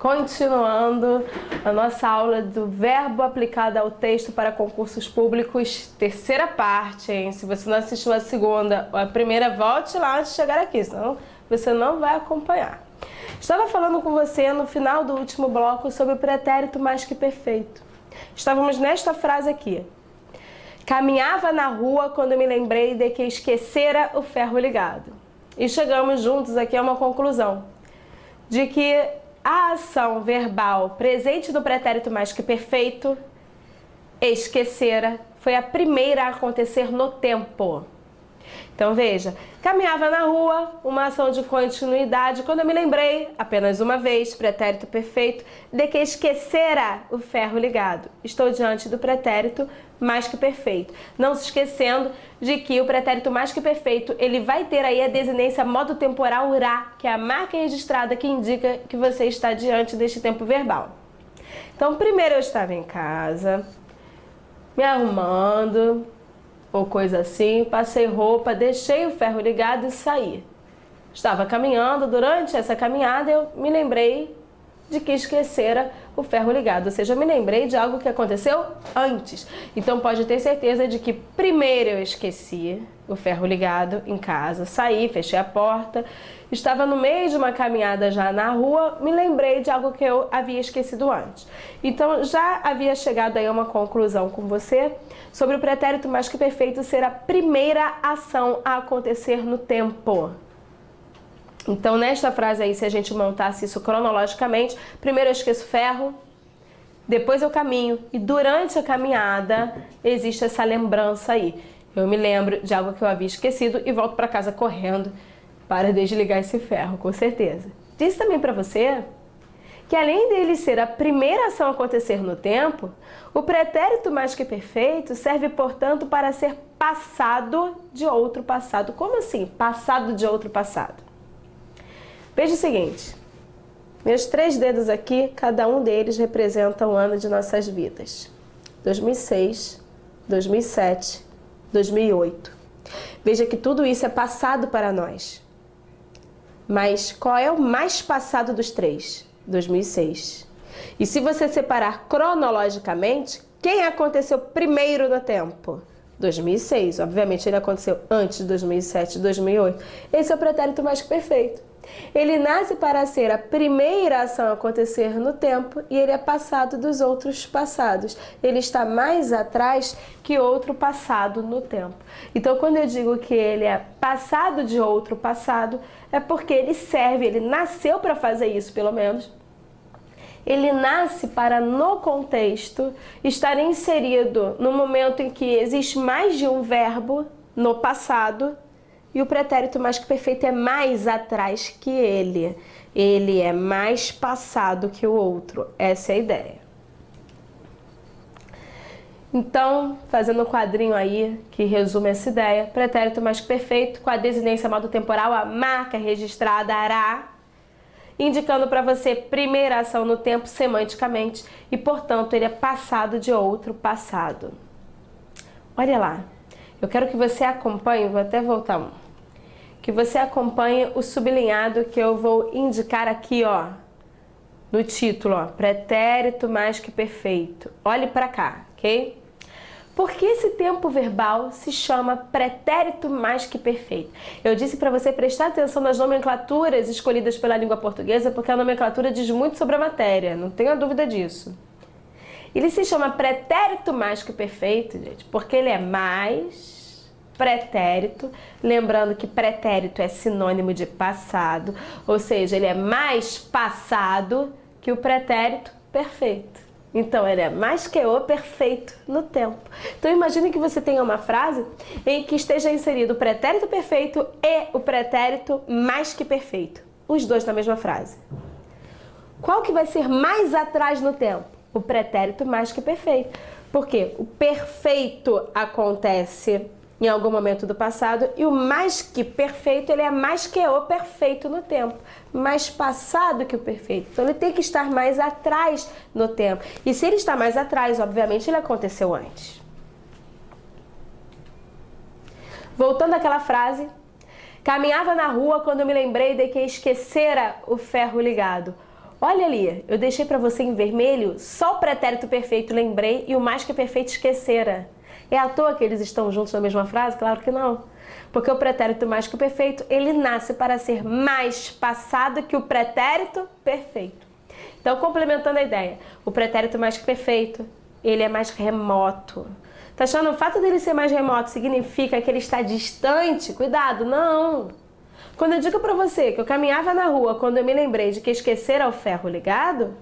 Continuando a nossa aula do verbo aplicado ao texto para concursos públicos, terceira parte, hein? Se você não assistiu a segunda ou a primeira, volte lá antes de chegar aqui, senão você não vai acompanhar. Estava falando com você no final do último bloco sobre o pretérito mais que perfeito. Estávamos nesta frase aqui. Caminhava na rua quando me lembrei de que esquecera o ferro ligado. E chegamos juntos aqui a uma conclusão, de que a ação verbal presente no pretérito mais que perfeito, esquecera, foi a primeira a acontecer no tempo. Então veja, caminhava na rua, uma ação de continuidade, quando eu me lembrei, apenas uma vez, pretérito perfeito, de que esquecera o ferro ligado. Estou diante do pretérito mais que perfeito. Não se esquecendo de que o pretérito mais que perfeito, ele vai ter aí a desinência modo temporal urá, que é a marca registrada que indica que você está diante deste tempo verbal. Então, primeiro eu estava em casa, me arrumando, ou coisa assim, passei roupa, deixei o ferro ligado e saí. Estava caminhando, durante essa caminhada eu me lembrei de que esquecera o ferro ligado, ou seja, eu me lembrei de algo que aconteceu antes. Então pode ter certeza de que primeiro eu esqueci o ferro ligado em casa, saí, fechei a porta, estava no meio de uma caminhada já na rua, me lembrei de algo que eu havia esquecido antes. Então já havia chegado aí a uma conclusão com você sobre o pretérito mais que perfeito ser a primeira ação a acontecer no tempo. Então, nesta frase aí, se a gente montasse isso cronologicamente, primeiro eu esqueço ferro, depois eu caminho e durante a caminhada existe essa lembrança aí. Eu me lembro de algo que eu havia esquecido e volto para casa correndo para desligar esse ferro, com certeza. Disse também para você que além dele ser a primeira ação a acontecer no tempo, o pretérito mais que perfeito serve, portanto, para ser passado de outro passado. Como assim? Passado de outro passado. Veja o seguinte, meus 3 dedos aqui, cada um deles representa um ano de nossas vidas. 2006, 2007, 2008. Veja que tudo isso é passado para nós. Mas qual é o mais passado dos 3? 2006. E se você separar cronologicamente, quem aconteceu primeiro no tempo? 2006. Obviamente ele aconteceu antes de 2007 e 2008. Esse é o pretérito mais que perfeito. Ele nasce para ser a primeira ação a acontecer no tempo e ele é passado dos outros passados. Ele está mais atrás que outro passado no tempo. Então, quando eu digo que ele é passado de outro passado, é porque ele serve, ele nasceu para fazer isso, pelo menos. Ele nasce para, no contexto, estar inserido no momento em que existe mais de um verbo no passado. E o pretérito mais que perfeito é mais atrás que ele. Ele é mais passado que o outro. Essa é a ideia. Então, fazendo um quadrinho aí que resume essa ideia, pretérito mais que perfeito com a desinência modo temporal, a marca registrada ará, indicando para você primeira ação no tempo semanticamente e, portanto, ele é passado de outro passado. Olha lá. Eu quero que você acompanhe, vou até voltar que você acompanhe o sublinhado que eu vou indicar aqui, ó, no título, ó, pretérito mais que perfeito. Olhe para cá, ok? Por que esse tempo verbal se chama pretérito mais que perfeito? Eu disse para você prestar atenção nas nomenclaturas escolhidas pela língua portuguesa, porque a nomenclatura diz muito sobre a matéria, não tenha dúvida disso. Ele se chama pretérito mais que perfeito, gente, porque ele é mais pretérito, lembrando que pretérito é sinônimo de passado, ou seja, ele é mais passado que o pretérito perfeito. Então, ele é mais que o perfeito no tempo. Então, imagine que você tenha uma frase em que esteja inserido o pretérito perfeito e o pretérito mais que perfeito, os dois na mesma frase. Qual que vai ser mais atrás no tempo? O pretérito mais que perfeito. Porque o perfeito acontece em algum momento do passado e o mais que perfeito, ele é mais que o perfeito no tempo, mais passado que o perfeito. Então ele tem que estar mais atrás no tempo. E se ele está mais atrás, obviamente ele aconteceu antes. Voltando àquela frase, caminhava na rua quando me lembrei de que esquecera o ferro ligado. Olha ali, eu deixei para você em vermelho só o pretérito perfeito lembrei e o mais que perfeito esquecera. É à toa que eles estão juntos na mesma frase? Claro que não. Porque o pretérito mais que perfeito, ele nasce para ser mais passado que o pretérito perfeito. Então, complementando a ideia, o pretérito mais que perfeito, ele é mais remoto. Tá achando o fato dele ser mais remoto significa que ele está distante? Cuidado, não! Quando eu digo para você que eu caminhava na rua quando eu me lembrei de que esquecera o ferro ligado,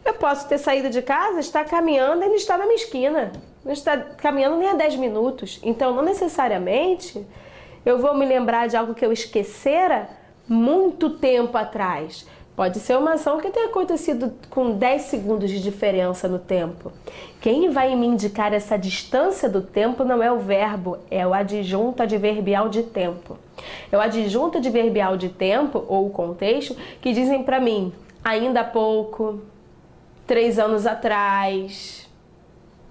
eu posso ter saído de casa, estar caminhando e não estar na minha esquina. Não está caminhando nem há 10 minutos. Então, não necessariamente eu vou me lembrar de algo que eu esquecera muito tempo atrás. Pode ser uma ação que tenha acontecido com 10 segundos de diferença no tempo. Quem vai me indicar essa distância do tempo não é o verbo, é o adjunto adverbial de tempo. É o adjunto adverbial de tempo, ou o contexto, que dizem para mim, ainda há pouco, 3 anos atrás,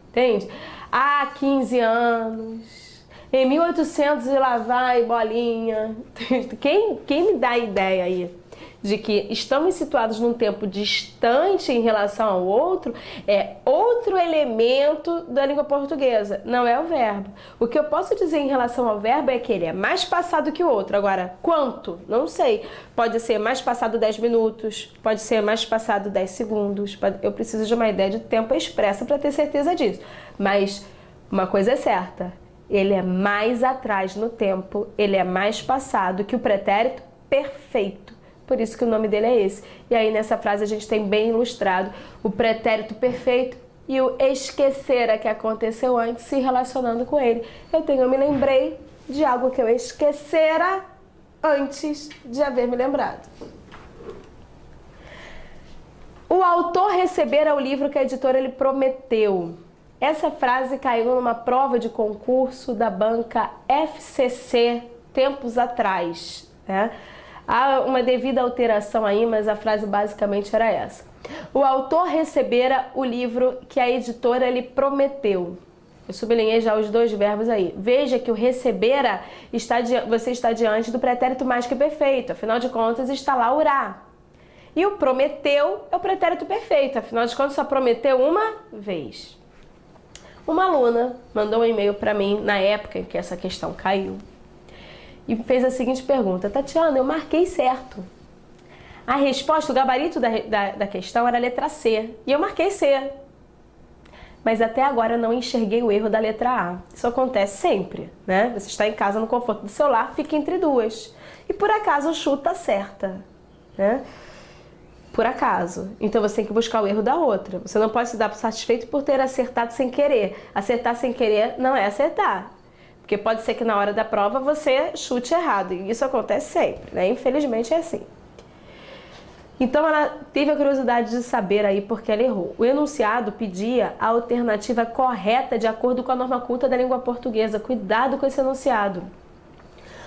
entende? Há 15 anos, em 1800 e lá vai bolinha. Quem me dá a ideia aí de que estamos situados num tempo distante em relação ao outro é outro elemento da língua portuguesa, não é o verbo. O que eu posso dizer em relação ao verbo é que ele é mais passado que o outro. Agora, quanto? Não sei. Pode ser mais passado 10 minutos, pode ser mais passado 10 segundos. Eu preciso de uma ideia de tempo expressa para ter certeza disso. Mas uma coisa é certa, ele é mais atrás no tempo, ele é mais passado que o pretérito perfeito. Por isso que o nome dele é esse. E aí nessa frase a gente tem bem ilustrado o pretérito perfeito e o esquecera que aconteceu antes se relacionando com ele. Eu me lembrei de algo que eu esquecera antes de haver me lembrado. O autor recebera o livro que a editora lhe prometeu. Essa frase caiu numa prova de concurso da banca FCC tempos atrás, né? Há uma devida alteração aí, mas a frase basicamente era essa. O autor recebera o livro que a editora lhe prometeu. Eu sublinhei já os dois verbos aí. Veja que o recebera, você está diante do pretérito mais que perfeito. Afinal de contas, está lá urá. E o prometeu é o pretérito perfeito. Afinal de contas, só prometeu uma vez. Uma aluna mandou um e-mail para mim na época em que essa questão caiu. E fez a seguinte pergunta: Tatiana, eu marquei certo. A resposta, o gabarito da questão era a letra C. E eu marquei C. Mas até agora eu não enxerguei o erro da letra A. Isso acontece sempre, né? Você está em casa no conforto do seu lar, fica entre duas. E por acaso o chuta certa, né? Por acaso. Então você tem que buscar o erro da outra. Você não pode se dar por satisfeito por ter acertado sem querer. Acertar sem querer não é acertar. Porque pode ser que na hora da prova você chute errado. E isso acontece sempre, né? Infelizmente é assim. Então ela teve a curiosidade de saber aí por que ela errou. O enunciado pedia a alternativa correta de acordo com a norma culta da língua portuguesa. Cuidado com esse enunciado.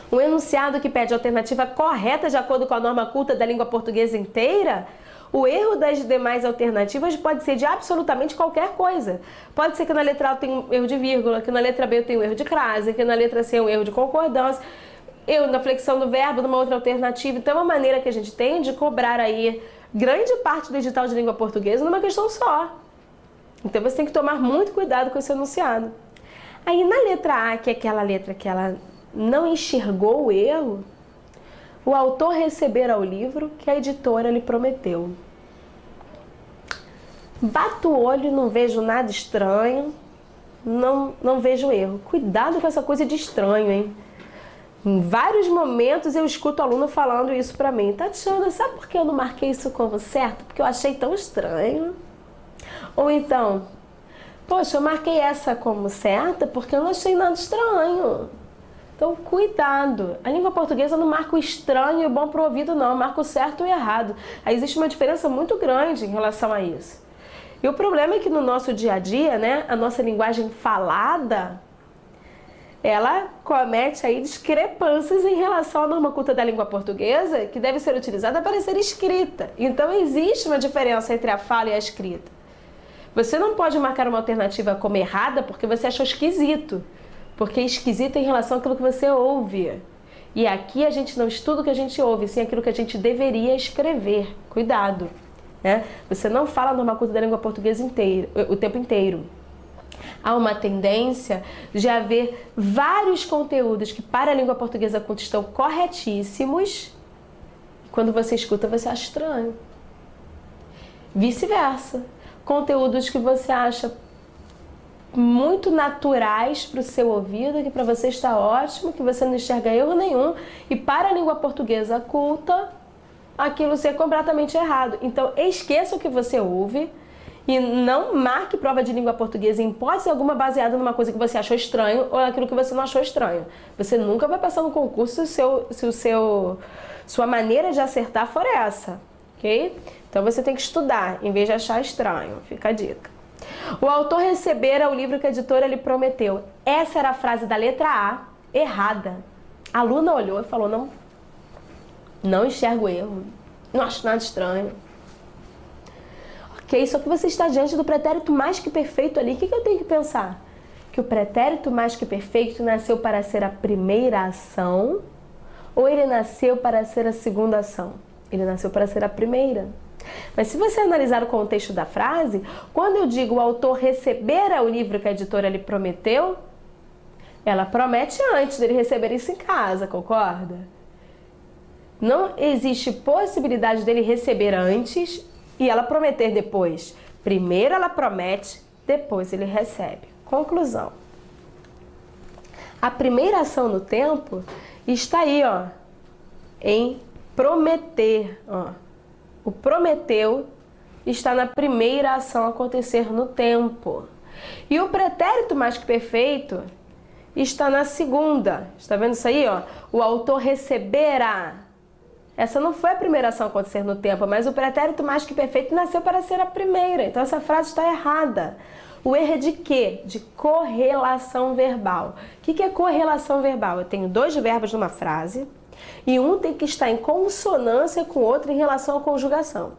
Um enunciado que pede a alternativa correta de acordo com a norma culta da língua portuguesa inteira, o erro das demais alternativas pode ser de absolutamente qualquer coisa. Pode ser que na letra A tenha um erro de vírgula, que na letra B tenha um erro de crase, que na letra C um erro de concordância, erro na flexão do verbo, numa outra alternativa. Então é uma maneira que a gente tem de cobrar aí grande parte do edital de língua portuguesa numa questão só. Então você tem que tomar muito cuidado com esse enunciado. Aí na letra A, que é aquela letra que ela não enxergou o erro, o autor recebera o livro que a editora lhe prometeu. Bato o olho e não vejo nada estranho, não vejo erro. Cuidado com essa coisa de estranho, hein? Em vários momentos eu escuto o aluno falando isso pra mim. Tatiana, sabe por que eu não marquei isso como certo? Porque eu achei tão estranho. Ou então, poxa, eu marquei essa como certa porque eu não achei nada estranho. Então, cuidado. A língua portuguesa não marca o estranho e o bom pro ouvido, não. Marca o certo e o errado. Aí existe uma diferença muito grande em relação a isso. E o problema é que no nosso dia a dia, né, a nossa linguagem falada, ela comete aí discrepâncias em relação à norma culta da língua portuguesa, que deve ser utilizada para ser escrita. Então, existe uma diferença entre a fala e a escrita. Você não pode marcar uma alternativa como errada porque você achou esquisito. Porque é esquisito em relação àquilo que você ouve. E aqui a gente não estuda o que a gente ouve, sim aquilo que a gente deveria escrever. Cuidado. né? Você não fala a norma culta da língua portuguesa o tempo inteiro. Há uma tendência de haver vários conteúdos que para a língua portuguesa culta estão corretíssimos. Quando você escuta, você acha estranho. Vice-versa. Conteúdos que você acha muito naturais para o seu ouvido, que para você está ótimo, que você não enxerga erro nenhum, e para a língua portuguesa culta, aquilo ser completamente errado. Então, esqueça o que você ouve e não marque prova de língua portuguesa em hipótese alguma baseada numa coisa que você achou estranho ou naquilo que você não achou estranho. Você nunca vai passar no concurso se sua maneira de acertar for essa, ok? Então, você tem que estudar em vez de achar estranho. Fica a dica. O autor recebera o livro que a editora lhe prometeu. Essa era a frase da letra A, errada. A aluna olhou e falou, não enxergo erro, não acho nada estranho. Ok, só que você está diante do pretérito mais que perfeito ali. O que eu tenho que pensar? Que o pretérito mais que perfeito nasceu para ser a primeira ação ou ele nasceu para ser a segunda ação? Ele nasceu para ser a primeira. Mas se você analisar o contexto da frase, quando eu digo o autor recebera o livro que a editora lhe prometeu, ela promete antes dele receber isso em casa, concorda? Não existe possibilidade dele receber antes e ela prometer depois. Primeiro ela promete, depois ele recebe. Conclusão. A primeira ação no tempo está aí, ó, em prometer, ó. O prometeu está na primeira ação a acontecer no tempo. E o pretérito mais que perfeito está na segunda. Está vendo isso aí, ó? O autor receberá. Essa não foi a primeira ação a acontecer no tempo, mas o pretérito mais que perfeito nasceu para ser a primeira. Então essa frase está errada. O erro é de quê? De correlação verbal. O que é correlação verbal? Eu tenho dois verbos numa frase e um tem que estar em consonância com o outro em relação à conjugação.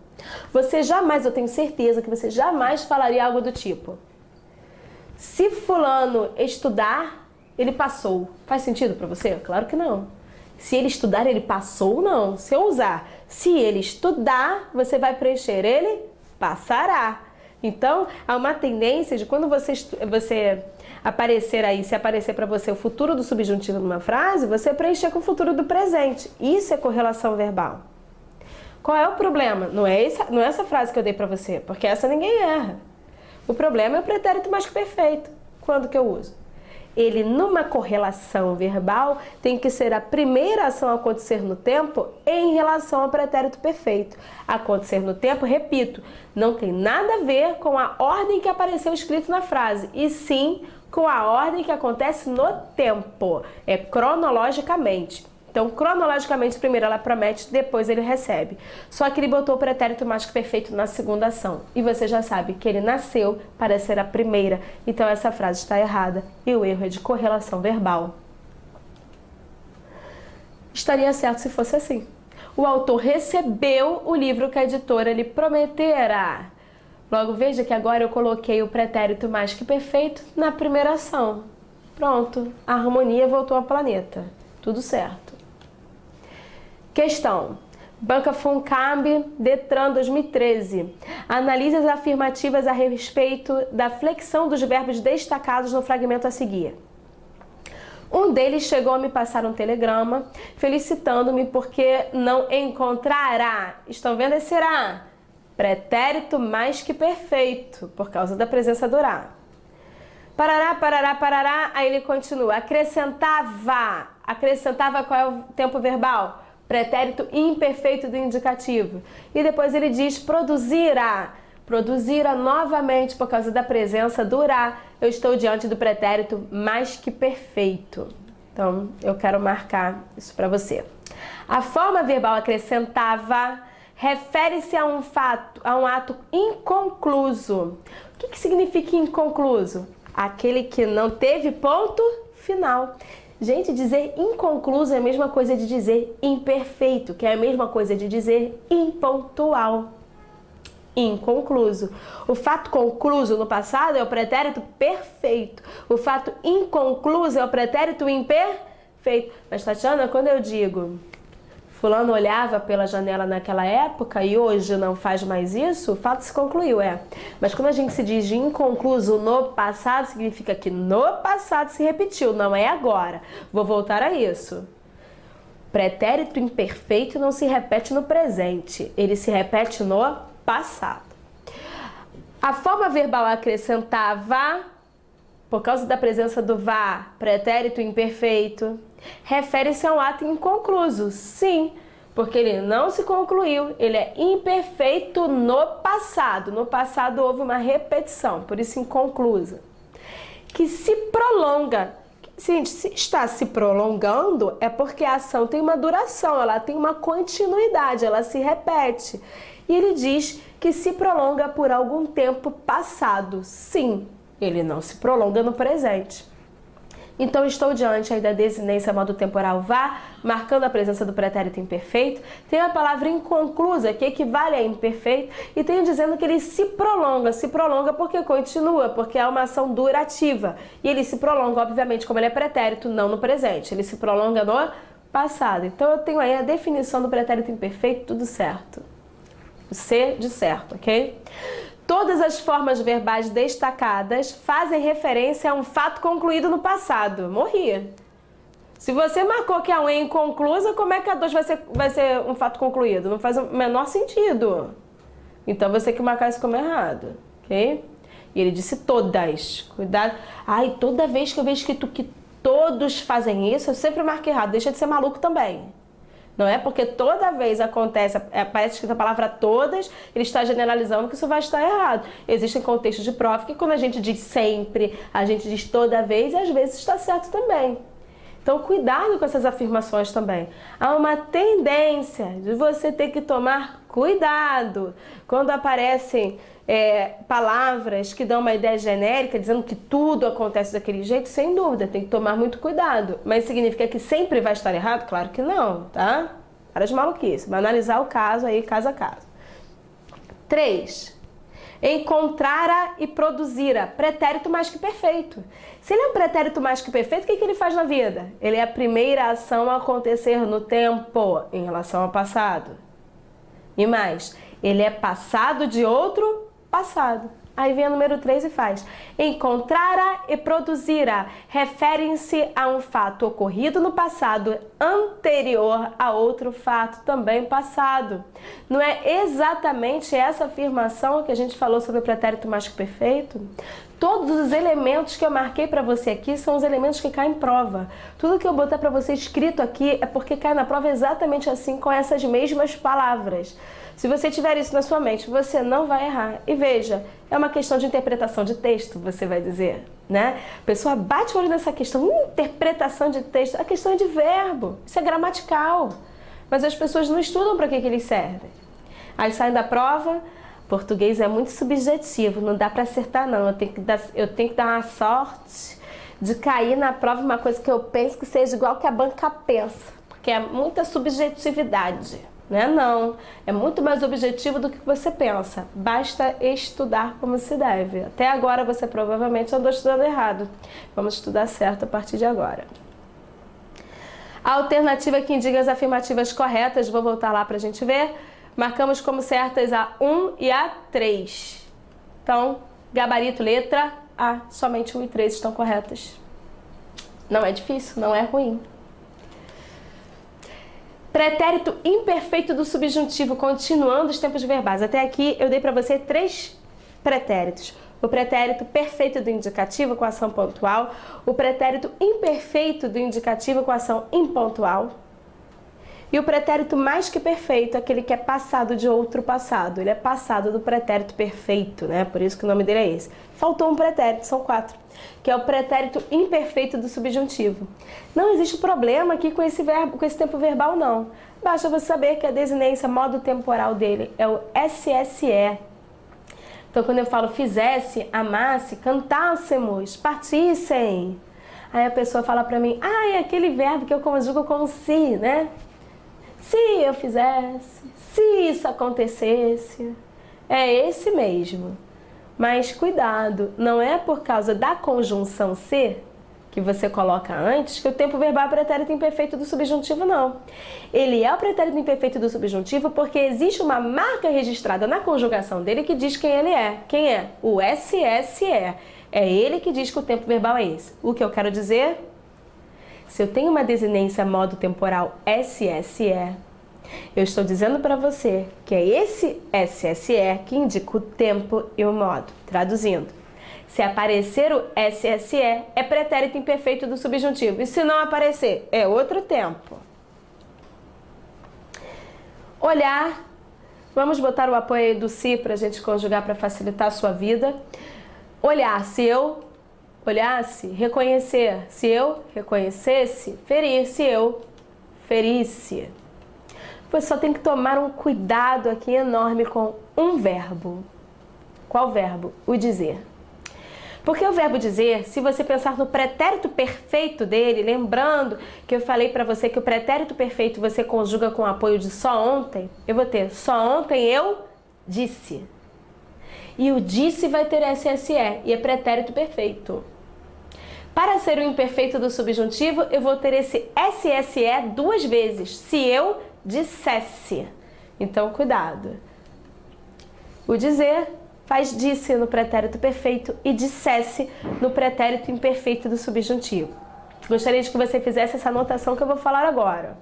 Você jamais, eu tenho certeza que você jamais falaria algo do tipo: se fulano estudar, ele passou. Faz sentido para você? Claro que não. Se ele estudar, ele passou, não. Se eu usar se ele estudar, você vai preencher ele passará. Então, há uma tendência de quando você aparecer aí, se aparecer para você o futuro do subjuntivo numa frase, você preencher com o futuro do presente. Isso é correlação verbal. Qual é o problema? Não é essa frase que eu dei para você, porque essa ninguém erra. O problema é o pretérito mais que perfeito. Quando que eu uso? Ele, numa correlação verbal, tem que ser a primeira ação a acontecer no tempo em relação ao pretérito perfeito. Acontecer no tempo, repito, não tem nada a ver com a ordem que apareceu escrito na frase, e sim com a ordem que acontece no tempo, é cronologicamente. Então, cronologicamente, primeiro ela promete, depois ele recebe. Só que ele botou o pretérito mais que perfeito na segunda ação. E você já sabe que ele nasceu para ser a primeira. Então, essa frase está errada. E o erro é de correlação verbal. Estaria certo se fosse assim. O autor recebeu o livro que a editora lhe prometera. Logo, veja que agora eu coloquei o pretérito mais que perfeito na primeira ação. Pronto, a harmonia voltou ao planeta. Tudo certo. Questão. Banca Funcab, Detran 2013. Analise as afirmativas a respeito da flexão dos verbos destacados no fragmento a seguir. Um deles chegou a me passar um telegrama felicitando-me porque não encontrará. Estão vendo esse será? Pretérito mais que perfeito, por causa da presença do irá. Parará, parará, parará, aí ele continua. Acrescentava. Acrescentava qual é o tempo verbal? Pretérito imperfeito do indicativo. E depois ele diz produzirá. Produzirá novamente por causa da presença do irá. Eu estou diante do pretérito mais que perfeito. Então, eu quero marcar isso para você. A forma verbal acrescentava refere-se a um fato, a um ato inconcluso. O que significa inconcluso? Aquele que não teve ponto final. Gente, dizer inconcluso é a mesma coisa de dizer imperfeito, que é a mesma coisa de dizer impontual. Inconcluso. O fato concluso no passado é o pretérito perfeito. O fato inconcluso é o pretérito imperfeito. Mas, Tatiana, quando eu digo fulano olhava pela janela naquela época e hoje não faz mais isso, o fato se concluiu, Mas quando a gente se diz de inconcluso no passado, significa que no passado se repetiu, não é agora. Vou voltar a isso. Pretérito imperfeito não se repete no presente, ele se repete no passado. A forma verbal acrescentava, por causa da presença do vá, pretérito imperfeito, refere-se a um ato inconcluso, sim, porque ele não se concluiu, ele é imperfeito no passado. No passado houve uma repetição, por isso inconclusa. Que se prolonga. Gente, se está se prolongando, é porque a ação tem uma duração, ela tem uma continuidade, ela se repete. E ele diz que se prolonga por algum tempo passado. Sim, ele não se prolonga no presente. Então, estou diante aí da desinência modo temporal vá, marcando a presença do pretérito imperfeito. Tem a palavra inconclusa, que equivale a imperfeito, e tenho dizendo que ele se prolonga porque continua, porque é uma ação durativa. E ele se prolonga, obviamente, como ele é pretérito, não no presente. Ele se prolonga no passado. Então, eu tenho aí a definição do pretérito imperfeito, tudo certo. O C de certo, ok? Todas as formas verbais destacadas fazem referência a um fato concluído no passado. Morri. Se você marcou que a 1 é inconclusa, como é que a 2 vai ser um fato concluído? Não faz o menor sentido. Então você tem que marcar isso como errado, ok? E ele disse todas. Cuidado. Ai, toda vez que eu vejo escrito que todos fazem isso, eu sempre marco errado. Deixa de ser maluco também. Não é porque toda vez aparece escrita a palavra todas, ele está generalizando que isso vai estar errado. Existem contextos de prova que quando a gente diz sempre, a gente diz toda vez e às vezes está certo também. Então cuidado com essas afirmações também. Há uma tendência de você ter que tomar cuidado quando aparecem palavras que dão uma ideia genérica, dizendo que tudo acontece daquele jeito, sem dúvida, tem que tomar muito cuidado. Mas significa que sempre vai estar errado? Claro que não, tá? Para de maluquice, vai analisar o caso aí, caso a caso. 3. Encontrara e produzira, pretérito mais que perfeito. Se ele é um pretérito mais que perfeito, o que ele faz na vida? Ele é a primeira ação a acontecer no tempo em relação ao passado. E mais, ele é passado de outro passado. Aí vem o número 3 e faz. Encontrara e produzira referem-se a um fato ocorrido no passado anterior a outro fato também passado. Não é exatamente essa afirmação que a gente falou sobre o pretérito mais que perfeito? Todos os elementos que eu marquei para você aqui são os elementos que caem em prova. Tudo que eu botar para você escrito aqui é porque cai na prova exatamente assim, com essas mesmas palavras. Se você tiver isso na sua mente, você não vai errar. E veja, é uma questão de interpretação de texto, você vai dizer, né? A pessoa bate o olho nessa questão, interpretação de texto, a questão é de verbo, isso é gramatical. Mas as pessoas não estudam para que eles servem. Aí saem da prova, português é muito subjetivo, não dá para acertar não, eu tenho que dar uma sorte de cair na prova uma coisa que eu penso que seja igual que a banca pensa, porque é muita subjetividade. Né? Não, é muito mais objetivo do que você pensa. Basta estudar como se deve. Até agora você provavelmente andou estudando errado. Vamos estudar certo a partir de agora. A alternativa que indica as afirmativas corretas, vou voltar lá para a gente ver. Marcamos como certas a 1 e a 3. Então, gabarito, letra A, somente 1 e 3 estão corretas. Não é difícil, não é ruim. Pretérito imperfeito do subjuntivo, continuando os tempos verbais. Até aqui eu dei para você 3 pretéritos. O pretérito perfeito do indicativo com ação pontual, o pretérito imperfeito do indicativo com ação impontual e o pretérito mais que perfeito, aquele que é passado de outro passado. Ele é passado do pretérito perfeito, né? Por isso que o nome dele é esse. Faltou um pretérito, são 4, que é o pretérito imperfeito do subjuntivo. Não existe problema aqui com esse verbo, com esse tempo verbal, não. Basta você saber que a desinência, modo temporal dele, é o SSE. Então, quando eu falo fizesse, amasse, cantássemos, partissem, aí a pessoa fala pra mim, é aquele verbo que eu conjugo com se, né? Se eu fizesse, se isso acontecesse, é esse mesmo. Mas cuidado, não é por causa da conjunção se que você coloca antes, que o tempo verbal é pretérito imperfeito do subjuntivo, não. Ele é o pretérito imperfeito do subjuntivo porque existe uma marca registrada na conjugação dele que diz quem ele é. Quem é? O SSE. É ele que diz que o tempo verbal é esse. O que eu quero dizer? Se eu tenho uma desinência modo temporal SSE, eu estou dizendo para você que é esse SSE que indica o tempo e o modo. Traduzindo, se aparecer o SSE, é pretérito imperfeito do subjuntivo. E se não aparecer, é outro tempo. Olhar. Vamos botar o apoio aí do se para a gente conjugar para facilitar a sua vida. Olhar, se eu olhasse, reconhecer. Se eu reconhecesse, ferir. Se eu ferisse. Você só tem que tomar um cuidado aqui enorme com um verbo. Qual verbo? O dizer. Porque o verbo dizer, se você pensar no pretérito perfeito dele, lembrando que eu falei para você que o pretérito perfeito você conjuga com o apoio de só ontem, eu vou ter só ontem eu disse. E o disse vai ter SSE e é pretérito perfeito. Para ser o imperfeito do subjuntivo, eu vou ter esse SSE duas vezes, se eu dissesse. Então, cuidado. O dizer faz disse no pretérito perfeito e dissesse no pretérito imperfeito do subjuntivo. Gostaria de que você fizesse essa anotação que eu vou falar agora.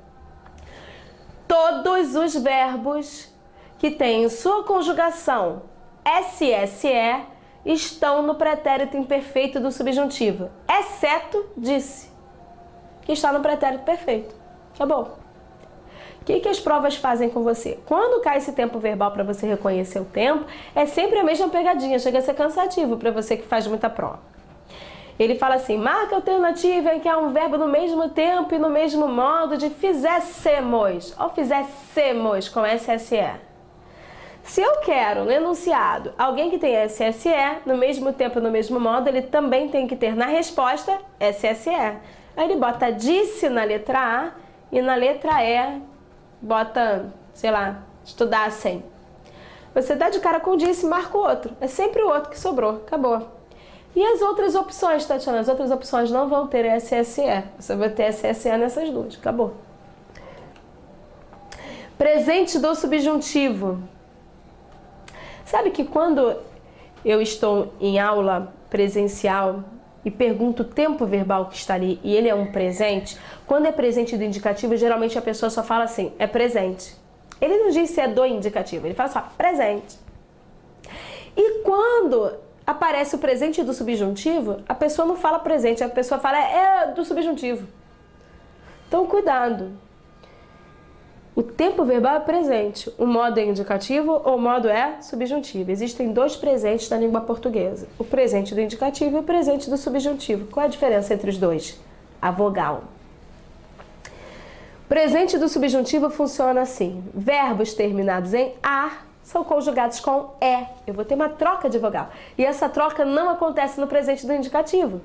Todos os verbos que têm sua conjugação SSE estão no pretérito imperfeito do subjuntivo, exceto disse, que está no pretérito perfeito. Acabou. O que as provas fazem com você? Quando cai esse tempo verbal para você reconhecer o tempo, é sempre a mesma pegadinha, chega a ser cansativo para você que faz muita prova. Ele fala assim, marca alternativa em que há um verbo no mesmo tempo e no mesmo modo de fizéssemos, ou fizéssemos com SSE. Se eu quero no enunciado alguém que tem SSE, no mesmo tempo e no mesmo modo, ele também tem que ter na resposta SSE. Aí ele bota disse na letra A e na letra E bota, sei lá, estudassem. Você dá de cara com disse e marca o outro. É sempre o outro que sobrou. Acabou. E as outras opções, Tatiana? As outras opções não vão ter SSE. Você vai ter SSE nessas duas. Acabou. Presente do subjuntivo. Sabe que quando eu estou em aula presencial e pergunto o tempo verbal que está ali e ele é um presente, quando é presente do indicativo, geralmente a pessoa só fala assim, é presente. Ele não diz se é do indicativo, ele fala só, presente. E quando aparece o presente do subjuntivo, a pessoa não fala presente, a pessoa fala é do subjuntivo. Então, cuidado. O tempo verbal é presente, o modo é indicativo ou o modo é subjuntivo. Existem dois presentes na língua portuguesa, o presente do indicativo e o presente do subjuntivo. Qual é a diferença entre os dois? A vogal. O presente do subjuntivo funciona assim, verbos terminados em ar são conjugados com é. Eu vou ter uma troca de vogal. E essa troca não acontece no presente do indicativo.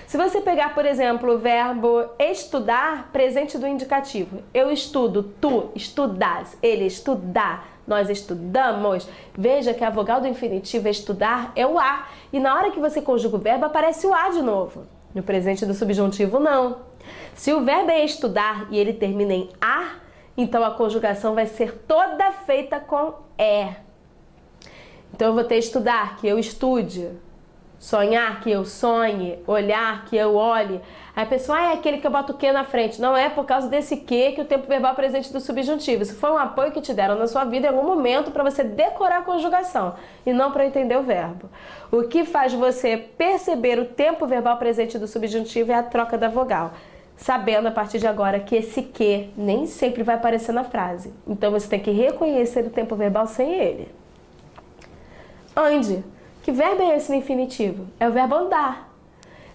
Se você pegar, por exemplo, o verbo estudar, presente do indicativo. Eu estudo, tu estudas, ele estudar, nós estudamos. Veja que a vogal do infinitivo estudar é o A. E na hora que você conjuga o verbo, aparece o A de novo. No presente do subjuntivo, não. Se o verbo é estudar e ele termina em A, então a conjugação vai ser toda feita com é. Então eu vou ter estudar, que eu estude, sonhar, que eu sonhe, olhar, que eu olhe. Aí a pessoa, é aquele que eu boto o que na frente. Não é por causa desse que o tempo verbal é presente do subjuntivo. Isso foi um apoio que te deram na sua vida em algum momento para você decorar a conjugação e não para entender o verbo. O que faz você perceber o tempo verbal presente do subjuntivo é a troca da vogal. Sabendo a partir de agora que esse que nem sempre vai aparecer na frase. Então você tem que reconhecer o tempo verbal sem ele. Ande. Que verbo é esse no infinitivo? É o verbo andar.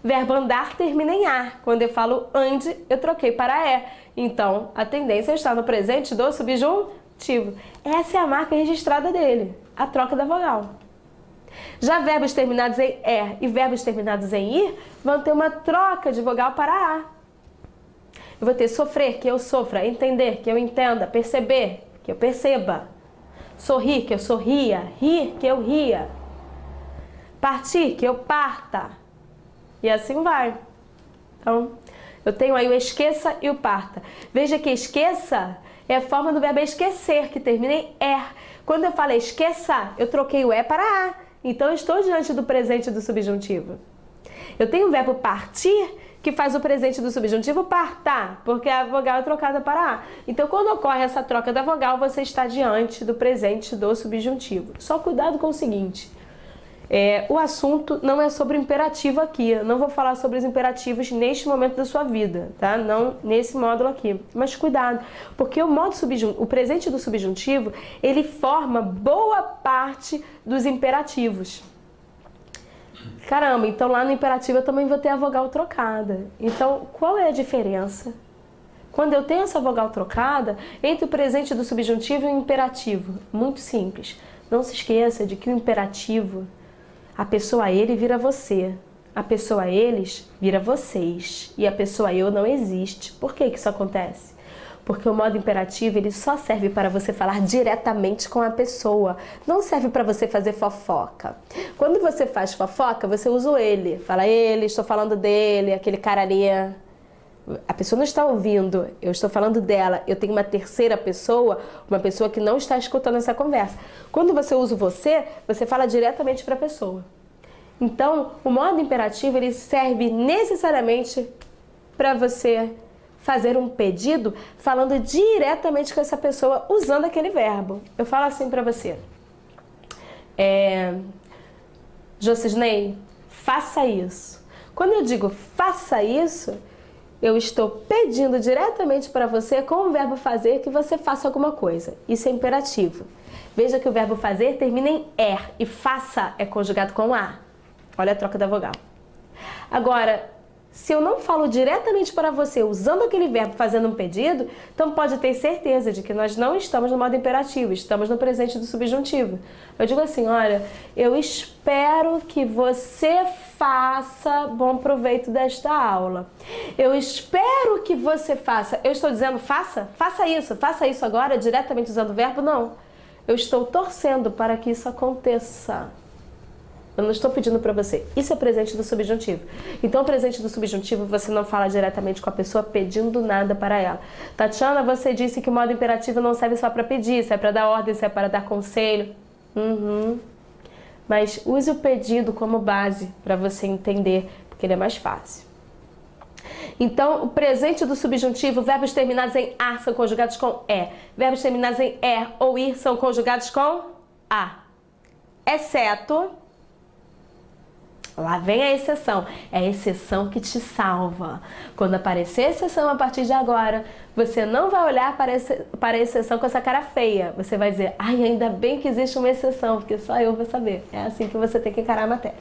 Verbo andar termina em ar. Quando eu falo ande, eu troquei para é. Então, a tendência está no presente do subjuntivo. Essa é a marca registrada dele, a troca da vogal. Já verbos terminados em er e verbos terminados em ir vão ter uma troca de vogal para a. Eu vou ter sofrer, que eu sofra, entender, que eu entenda, perceber, que eu perceba, sorrir, que eu sorria, rir, que eu ria, partir, que eu parta, e assim vai. Então, eu tenho aí o esqueça e o parta. Veja que esqueça é a forma do verbo esquecer, que termina em er. Quando eu falo esqueça, eu troquei o é para a. Então, eu estou diante do presente do subjuntivo. Eu tenho o verbo partir, que faz o presente do subjuntivo partar, porque a vogal é trocada para a. Então, quando ocorre essa troca da vogal, você está diante do presente do subjuntivo. Só cuidado com o seguinte, o assunto não é sobre o imperativo aqui. Eu não vou falar sobre os imperativos neste momento da sua vida, tá? Não nesse módulo aqui. Mas cuidado, porque o presente do subjuntivo, ele forma boa parte dos imperativos. Caramba, então lá no imperativo eu também vou ter a vogal trocada. Então, qual é a diferença quando eu tenho essa vogal trocada entre o presente do subjuntivo e o imperativo? Muito simples. Não se esqueça de que o imperativo, a pessoa ele vira você, a pessoa eles vira vocês e a pessoa eu não existe. Por que isso acontece? Porque o modo imperativo ele só serve para você falar diretamente com a pessoa, não serve para você fazer fofoca. Quando você faz fofoca, você usa o ele, fala ele, estou falando dele, aquele cara ali. A pessoa não está ouvindo, eu estou falando dela, eu tenho uma terceira pessoa, uma pessoa que não está escutando essa conversa. Quando você usa o você fala diretamente para a pessoa. Então, o modo imperativo ele serve necessariamente para você fazer um pedido falando diretamente com essa pessoa usando aquele verbo. Eu falo assim para você. Jocisney, faça isso. Quando eu digo faça isso, eu estou pedindo diretamente para você com o verbo fazer que você faça alguma coisa. Isso é imperativo. Veja que o verbo fazer termina em er e faça é conjugado com a. Olha a troca da vogal. Agora, se eu não falo diretamente para você usando aquele verbo fazendo um pedido, então pode ter certeza de que nós não estamos no modo imperativo, estamos no presente do subjuntivo. Eu digo assim, olha, eu espero que você faça bom proveito desta aula. Eu espero que você faça. Eu estou dizendo faça isso agora, diretamente usando o verbo? Não. Eu estou torcendo para que isso aconteça. Eu não estou pedindo para você. Isso é presente do subjuntivo. Então, o presente do subjuntivo, você não fala diretamente com a pessoa pedindo nada para ela. Tatiana, você disse que o modo imperativo não serve só para pedir, serve para dar ordem, serve para dar conselho. Mas use o pedido como base para você entender, porque ele é mais fácil. Então, o presente do subjuntivo, verbos terminados em ar são conjugados com é. Verbos terminados em er ou ir são conjugados com a. Exceto... Lá vem a exceção. É a exceção que te salva. Quando aparecer a exceção a partir de agora, você não vai olhar para a exceção com essa cara feia. Você vai dizer, ai, ainda bem que existe uma exceção, porque só eu vou saber. É assim que você tem que encarar a matéria.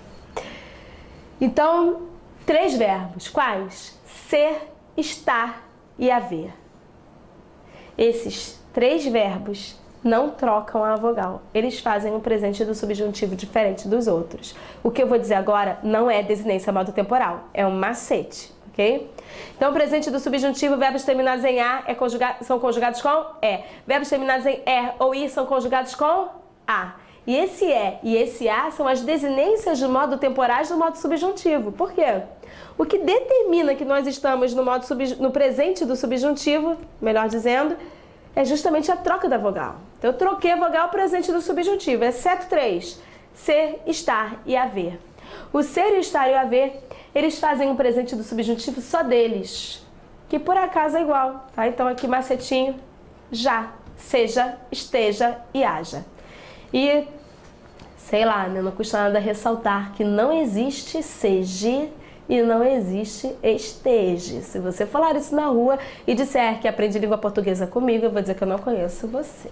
Então, 3 verbos. Quais? Ser, estar e haver. Esses 3 verbos não trocam a vogal. Eles fazem um presente do subjuntivo diferente dos outros. O que eu vou dizer agora não é desinência modo temporal, é um macete, ok? Então, o presente do subjuntivo, verbos terminados em a são conjugados com é. Verbos terminados em er ou i são conjugados com a. E esse é e esse a são as desinências do modo temporais do modo subjuntivo. Por quê? O que determina que nós estamos no presente do subjuntivo, melhor dizendo, é justamente a troca da vogal. Então, eu troquei a vogal presente do subjuntivo, exceto 3. Ser, estar e haver. O ser, o estar e o haver, eles fazem um presente do subjuntivo só deles, que por acaso é igual, tá? Então, aqui macetinho, já, seja, esteja e haja. E, sei lá, né? Não custa nada ressaltar que não existe seja e não existe esteja. Se você falar isso na rua e disser que aprende língua portuguesa comigo, eu vou dizer que eu não conheço você.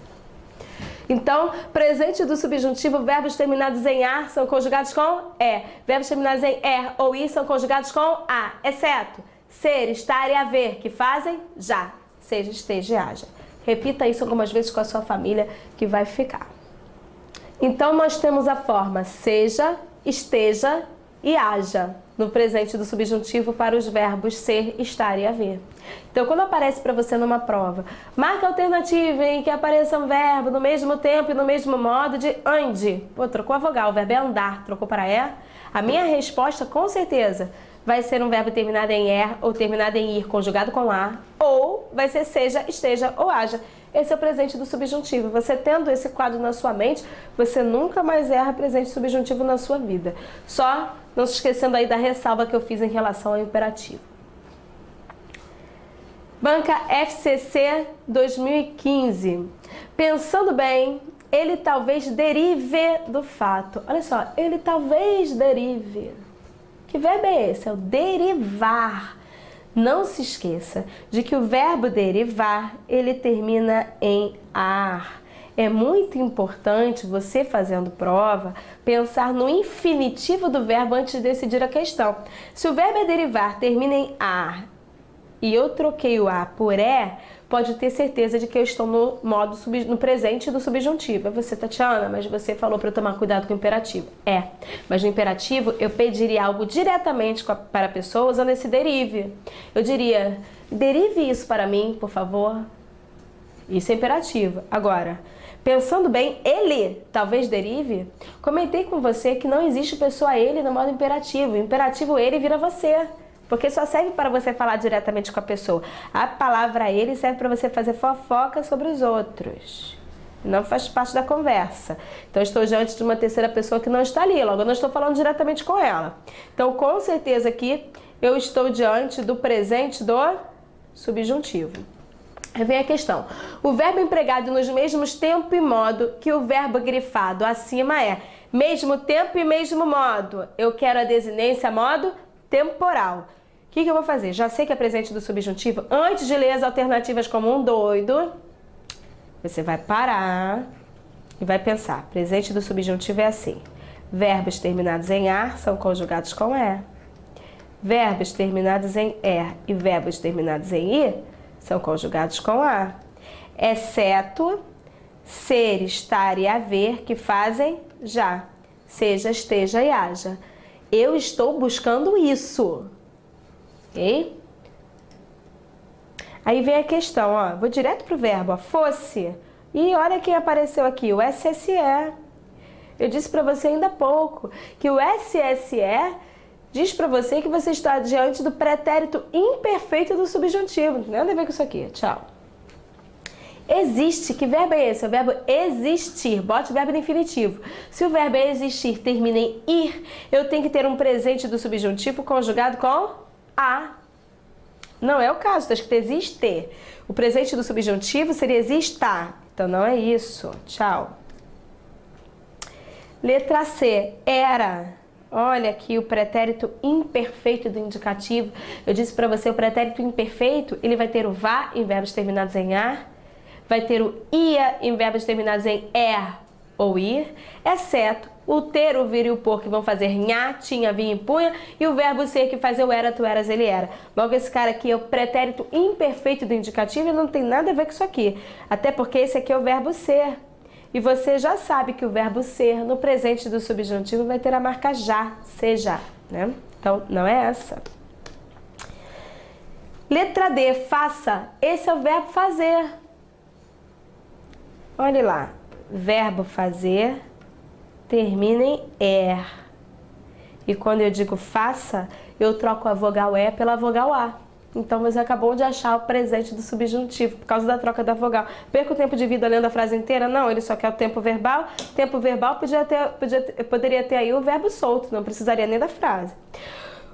Então, presente do subjuntivo, verbos terminados em ar são conjugados com é. Verbos terminados em er ou i são conjugados com a, exceto ser, estar e haver, que fazem já, seja, esteja e haja. Repita isso algumas vezes com a sua família, que vai ficar. Então, nós temos a forma seja, esteja e haja no presente do subjuntivo para os verbos ser, estar e haver. Então, quando aparece para você numa prova, marca a alternativa em que apareça um verbo no mesmo tempo e no mesmo modo de ande. Pô, trocou a vogal, o verbo é andar, trocou para é. A minha resposta, com certeza, vai ser um verbo terminado em er ou terminado em ir conjugado com a, ou vai ser seja, esteja ou haja. Esse é o presente do subjuntivo. Você tendo esse quadro na sua mente, você nunca mais erra presente subjuntivo na sua vida. Só não se esquecendo aí da ressalva que eu fiz em relação ao imperativo. Banca FCC 2015. Pensando bem, ele talvez derive do fato. Olha só, ele talvez derive. Que verbo é esse? É o derivar. Não se esqueça de que o verbo derivar, ele termina em ar. É muito importante você, fazendo prova, pensar no infinitivo do verbo antes de decidir a questão. Se o verbo é derivar termina em ar e eu troquei o a por é, pode ter certeza de que eu estou no modo no presente do subjuntivo. É você, Tatiana, mas você falou para eu tomar cuidado com o imperativo. É, mas no imperativo eu pediria algo diretamente para a pessoa usando esse derive. Eu diria, derive isso para mim, por favor. Isso é imperativo. Agora, pensando bem, ele talvez derive. Comentei com você que não existe pessoa ele no modo imperativo. O imperativo ele vira você. Porque só serve para você falar diretamente com a pessoa. A palavra ele serve para você fazer fofoca sobre os outros. Não faz parte da conversa. Então, estou diante de uma terceira pessoa que não está ali. Logo, eu não estou falando diretamente com ela. Então, com certeza aqui, eu estou diante do presente do subjuntivo. Aí vem a questão. O verbo empregado nos mesmos tempo e modo que o verbo grifado acima é mesmo tempo e mesmo modo. Eu quero a desinência modo temporal. O que eu vou fazer? Já sei que é presente do subjuntivo. Antes de ler as alternativas como um doido, você vai parar e vai pensar. Presente do subjuntivo é assim. Verbos terminados em ar são conjugados com é. Verbos terminados em er e verbos terminados em ir são conjugados com a. Exceto ser, estar e haver, que fazem já. Seja, esteja e haja. Eu estou buscando isso. Ok? Aí vem a questão, ó. Vou direto pro verbo, ó. Fosse. E olha quem apareceu aqui, o SSE. Eu disse para você ainda há pouco que o SSE diz para você que você está diante do pretérito imperfeito do subjuntivo. Não tem nada a ver com isso aqui. Tchau. Existe. Que verbo é esse? É o verbo existir. Bote o verbo no infinitivo. Se o verbo existir termina em ir, eu tenho que ter um presente do subjuntivo conjugado com a. Não é o caso, está escrito existe. O presente do subjuntivo seria existar. Então não é isso. Tchau. Letra C. Era. Olha aqui o pretérito imperfeito do indicativo. Eu disse para você, o pretérito imperfeito, ele vai ter o vá em verbos terminados em ar, vai ter o ia em verbos terminados em er ou ir, exceto o ter, o vir e o por, que vão fazer nha, tinha, vinha e punha, e o verbo ser, que faz eu era, tu eras, ele era. Logo, esse cara aqui é o pretérito imperfeito do indicativo e não tem nada a ver com isso aqui. Até porque esse aqui é o verbo ser. E você já sabe que o verbo ser, no presente do subjuntivo, vai ter a marca já, seja, né? Então, não é essa. Letra D, faça. Esse é o verbo fazer. Olha lá. Verbo fazer termina em er. E quando eu digo faça, eu troco a vogal E pela vogal A. Então você acabou de achar o presente do subjuntivo por causa da troca da vogal. Perca o tempo de vida lendo a frase inteira? Não, ele só quer o tempo verbal. Tempo verbal poderia ter aí o verbo solto, não precisaria nem da frase.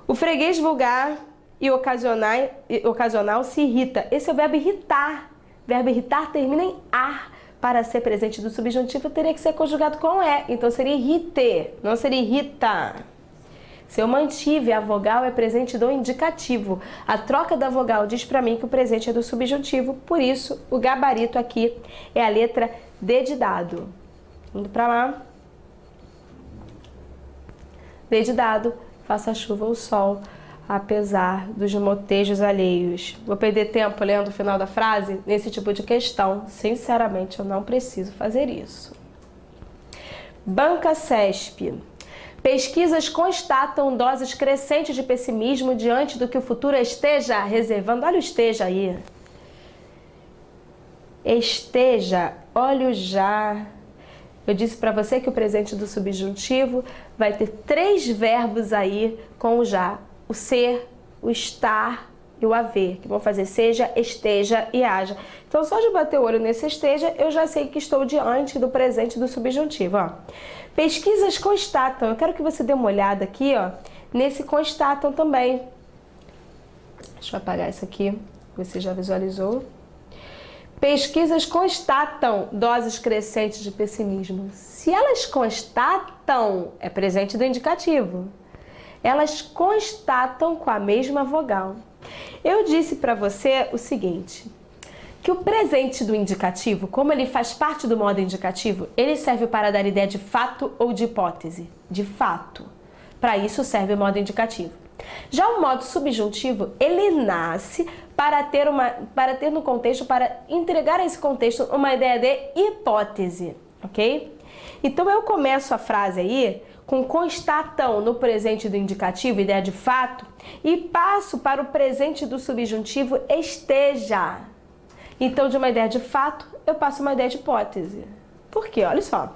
O freguês vulgar e ocasional se irrita. Esse é o verbo irritar. O verbo irritar termina em ar. Para ser presente do subjuntivo, teria que ser conjugado com é. Então seria irrite, não seria irrita. Se eu mantive a vogal, é presente do indicativo. A troca da vogal diz para mim que o presente é do subjuntivo, por isso o gabarito aqui é a letra D de dado. Indo para lá. D de dado, faça chuva ou sol, apesar dos motejos alheios. Vou perder tempo lendo o final da frase? Nesse tipo de questão, sinceramente, eu não preciso fazer isso. Banca CESP. Pesquisas constatam doses crescentes de pessimismo diante do que o futuro esteja reservando. Olha o esteja aí. Esteja, olha o já. Eu disse para você que o presente do subjuntivo vai ter 3 verbos aí com o já. o ser, o estar e o haver, que vão fazer seja, esteja e haja. Então, só de bater o olho nesse esteja, eu já sei que estou diante do presente do subjuntivo, ó. Pesquisas constatam, eu quero que você dê uma olhada aqui, ó, nesse constatam também. Deixa eu apagar isso aqui, você já visualizou. Pesquisas constatam doses crescentes de pessimismo. Se elas constatam, é presente do indicativo. Elas constatam com a mesma vogal. Eu disse para você o seguinte, que o presente do indicativo, como ele faz parte do modo indicativo, ele serve para dar ideia de fato ou de hipótese. De fato. Para isso serve o modo indicativo. Já o modo subjuntivo, ele nasce para ter no contexto, para entregar a esse contexto uma ideia de hipótese, ok? Então eu começo a frase aí com constatam no presente do indicativo, ideia de fato, e passo para o presente do subjuntivo esteja. Então de uma ideia de fato, eu passo uma ideia de hipótese. Por quê? Olha só.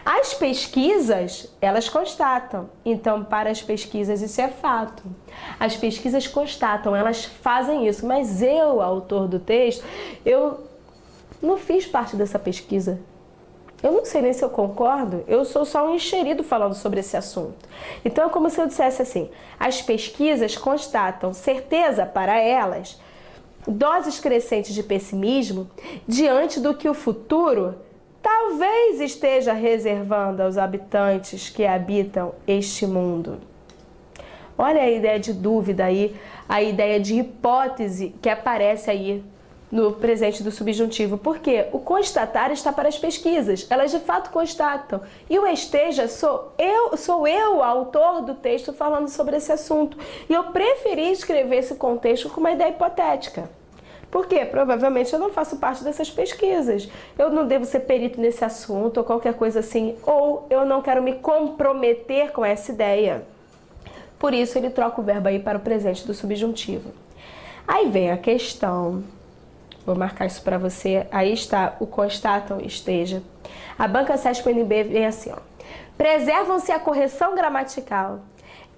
As pesquisas, elas constatam. Então, para as pesquisas, isso é fato. As pesquisas constatam, elas fazem isso. Mas eu, autor do texto, eu não fiz parte dessa pesquisa. Eu não sei nem se eu concordo. Eu sou só um enxerido falando sobre esse assunto. Então, é como se eu dissesse assim, as pesquisas constatam certeza para elas, doses crescentes de pessimismo, diante do que o futuro talvez esteja reservando aos habitantes que habitam este mundo. Olha a ideia de dúvida aí, a ideia de hipótese que aparece aí no presente do subjuntivo. Por quê? O constatar está para as pesquisas, elas de fato constatam. E o esteja sou eu, autor do texto, falando sobre esse assunto. E eu preferi escrever esse contexto com uma ideia hipotética. Por quê? Provavelmente eu não faço parte dessas pesquisas. Eu não devo ser perito nesse assunto ou qualquer coisa assim. Ou eu não quero me comprometer com essa ideia. Por isso ele troca o verbo aí para o presente do subjuntivo. Aí vem a questão. Vou marcar isso para você. Aí está o constatam esteja. A banca CESP-NB vem assim, ó. Preservam-se a correção gramatical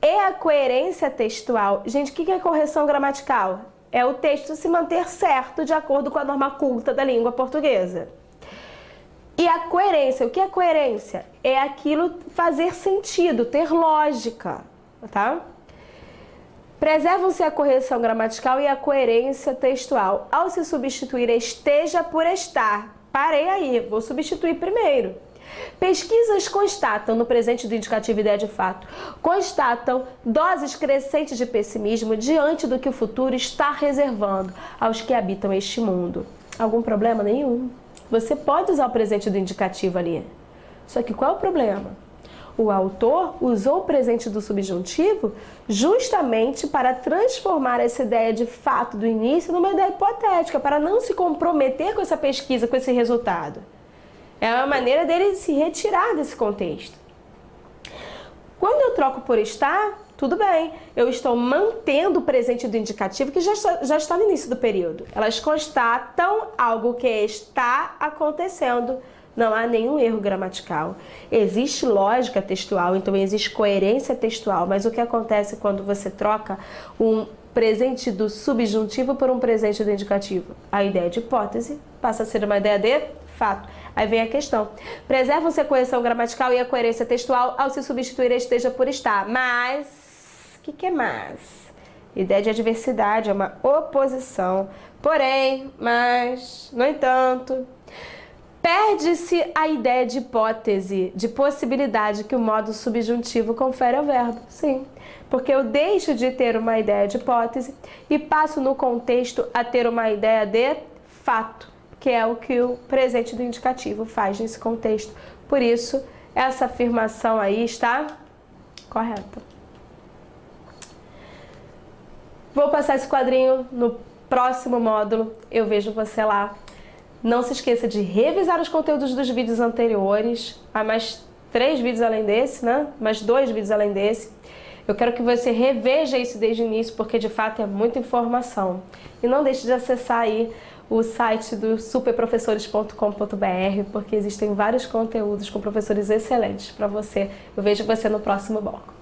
e a coerência textual. Gente, o que é correção gramatical? É o texto se manter certo de acordo com a norma culta da língua portuguesa. E a coerência, o que é coerência? É aquilo fazer sentido, ter lógica, tá? Preservam-se a correção gramatical e a coerência textual. Ao se substituir esteja por estar. Parei aí, vou substituir primeiro. Pesquisas constatam, no presente do indicativo ideia de fato, constatam doses crescentes de pessimismo diante do que o futuro está reservando aos que habitam este mundo. Algum problema nenhum? Você pode usar o presente do indicativo ali. Só que qual é o problema? O autor usou o presente do subjuntivo justamente para transformar essa ideia de fato do início numa ideia hipotética, para não se comprometer com essa pesquisa, com esse resultado. É uma maneira dele se retirar desse contexto. Quando eu troco por estar, tudo bem. Eu estou mantendo o presente do indicativo que já está no início do período. Elas constatam algo que está acontecendo. Não há nenhum erro gramatical. Existe lógica textual, então existe coerência textual. Mas o que acontece quando você troca um presente do subjuntivo por um presente do indicativo? A ideia de hipótese passa a ser uma ideia de fato. Aí vem a questão. Preservam-se a correção gramatical e a coerência textual ao se substituir esteja por estar. Mas, o que é mas? Ideia de adversidade, é uma oposição. Porém, mas, no entanto, perde-se a ideia de hipótese, de possibilidade que o modo subjuntivo confere ao verbo. Sim, porque eu deixo de ter uma ideia de hipótese e passo no contexto a ter uma ideia de fato, que é o que o presente do indicativo faz nesse contexto. Por isso, essa afirmação aí está correta. Vou passar esse quadrinho no próximo módulo. Eu vejo você lá. Não se esqueça de revisar os conteúdos dos vídeos anteriores. Há mais 3 vídeos além desse, né? Mais 2 vídeos além desse. Eu quero que você reveja isso desde o início, porque de fato é muita informação. E não deixe de acessar aí o site do superprofessores.com.br, porque existem vários conteúdos com professores excelentes para você. Eu vejo você no próximo bloco.